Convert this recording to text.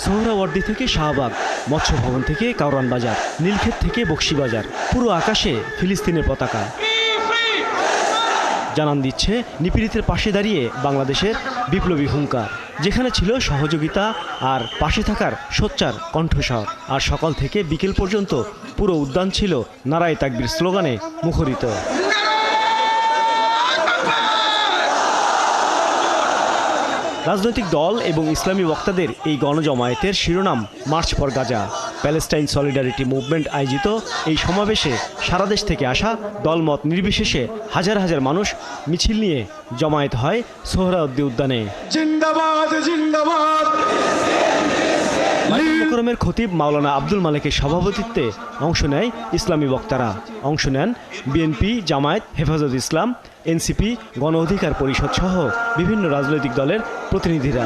সোহরাওয়ার্দী থেকে শাহবাগ, মৎস্য ভবন থেকে কারওয়ান বাজার, নীলক্ষেত থেকে বকশীবাজার, পুরো আকাশে ফিলিস্তিনের পতাকা। জানান দিচ্ছে নিপীড়িতের পাশে দাঁড়িয়ে বাংলাদেশের বিপ্লবী হুঙ্কার, যেখানে ছিল সহযোগিতা আর পাশে থাকার সোচ্চার কণ্ঠস্বর। আর সকাল থেকে বিকেল পর্যন্ত পুরো উদ্যান ছিল নারায়ে তাকবীর স্লোগানে মুখরিত। রাজনৈতিক দল এবং ইসলামী বক্তাদের এই গণজমায়েতের শিরোনাম March for Gaza. Palestine solidarity movement আয়োজিত এই সমাবেশে সারা দেশ থেকে আসা দলমত নির্বিশেষে হাজার হাজার মানুষ মিছিল নিয়ে জমায়েত হয় সোহরাওয়ার্দী উদ্যানে। জিন্দাবাদ জিন্দাবাদ। কার্যক্রমের খতিব মাওলানা আব্দুল মালেকের সভাপতিত্বে অংশ নেয় ইসলামী বক্তারা। অংশ নেন বিএনপি, জামায়াত, হেফাজত ইসলাম, এনসিপি, গণ অধিকার পরিষদ সহ বিভিন্ন রাজনৈতিক দলের প্রতিনিধিরা।